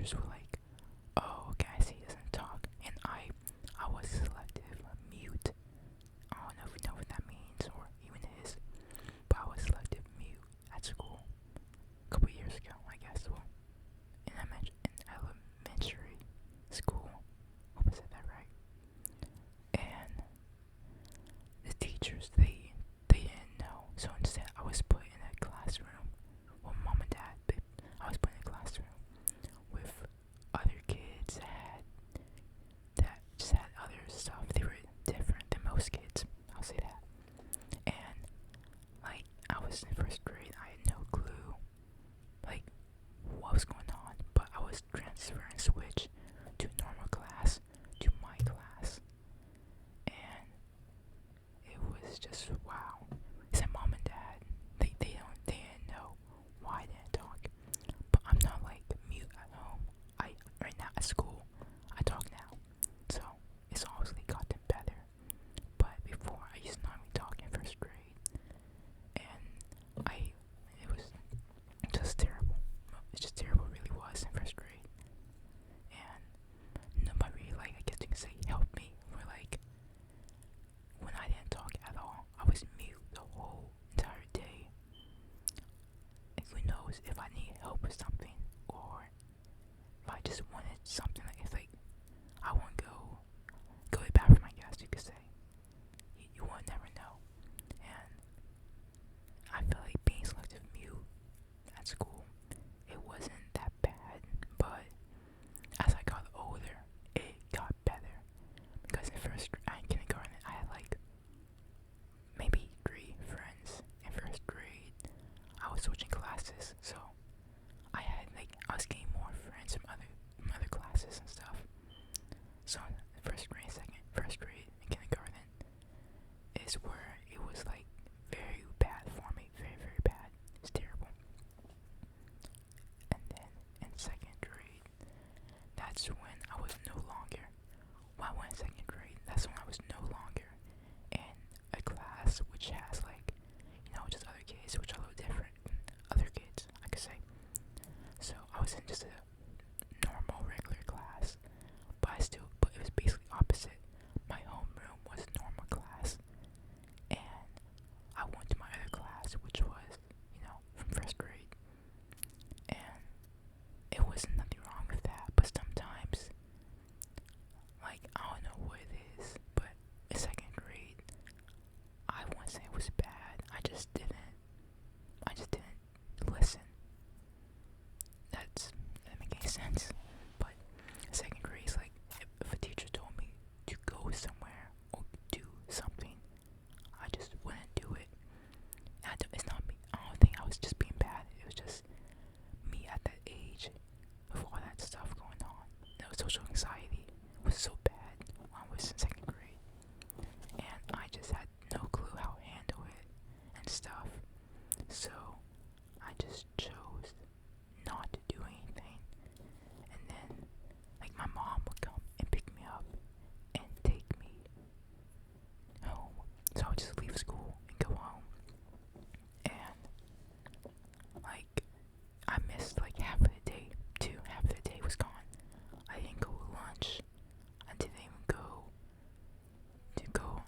teachers were like, "Oh, okay, I see he doesn't talk," and I was selective mute. I don't know if you know what that means or even is, but I was selective mute at school a couple years ago, I guess. Well, in elementary school. Hope I said that right. And the teachers, they didn't know. So instead, I was put in a classroom. Well, mom and dad, I was put in a classroom with other kids that just had other stuff. They were different than most kids. I'll say that. And like, I was in first grade. I had no clue like what was going on, but I was transferring switch to normal class to my class, and it was just wow. He said mom and dad, they didn't know why I didn't talk, but I'm not like mute at home. I right now at school I talk now, so it's obviously gotten better. But before I used to not even talk in first grade, and it was just terrible. It's just terrible, it really was in first grade, and nobody really like I guess you can say helped me for like when I didn't talk at all. I was mute the whole entire day. And who knows if I need help with something or if I just wanted something like it's like I want to go to the bathroom, I guess you could say. You will never know. And I feel like being selective mute at school, it wasn't that bad, but as I got older, it got better. Because in kindergarten, I had like maybe 3 friends. In first grade, I was switching classes, so I was getting more friends from other classes and stuff. So first grade and kindergarten is where it was like very bad for me, very very bad. It's terrible. And then in second grade, that's when I was no longer. When I went in second grade, that's when I was no longer in a class which has like, just other kids which are a little different than other kids, I could say. So I was in just a normal regular class, but it was basically opposite. My homeroom was normal class, and I went to my other class, which was, from first grade, and it wasn't nothing wrong with that. But sometimes, like, I don't know what it is, but in second grade, I wouldn't say it was bad. I just didn't listen. That doesn't make any sense. But second grade is like, if a teacher told me to go somewhere or do something, I just wouldn't do it. It's not me. I don't think I was just being bad. It was just me at that age with all that stuff going on. Social anxiety was so bad when I was in second grade, and I just had no clue how to handle it and stuff. So I just chose not to do anything. And then, like, my mom would come and pick me up and take me home. So I would just leave school and go home. And, like, I missed, like, half of the day, too. Half of the day was gone. I didn't go to lunch. I didn't even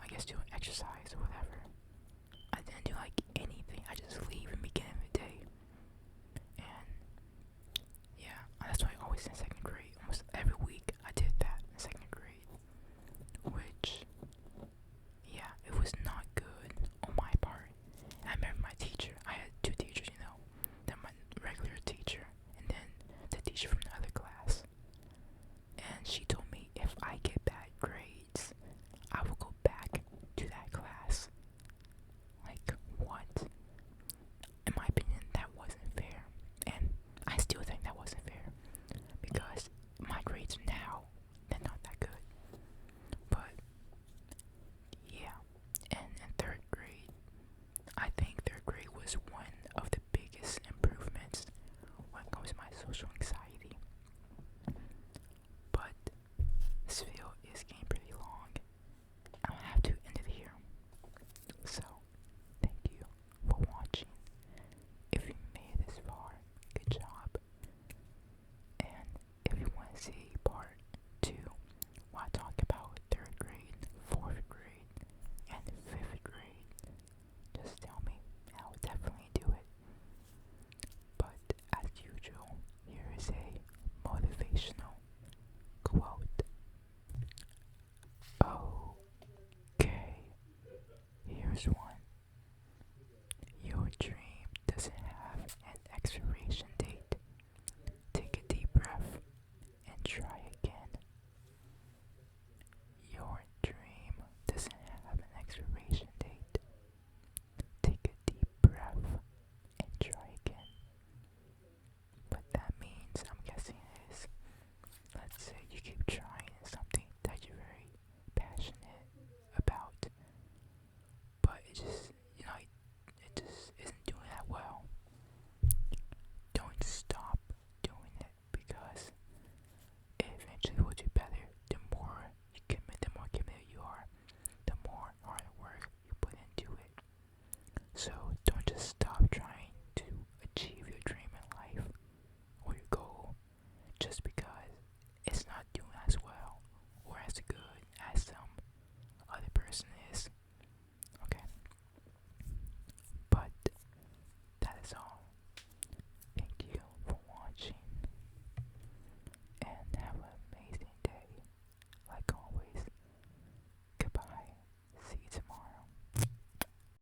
I guess, do an exercise or whatever. I didn't do, like, anything. I just leave and begin the day. And yeah, that's why I always in second grade. Almost every week I did that in second grade. Which, yeah, it was not good on my part. And I remember my teacher. I had 2 teachers, my regular teacher and then the teacher from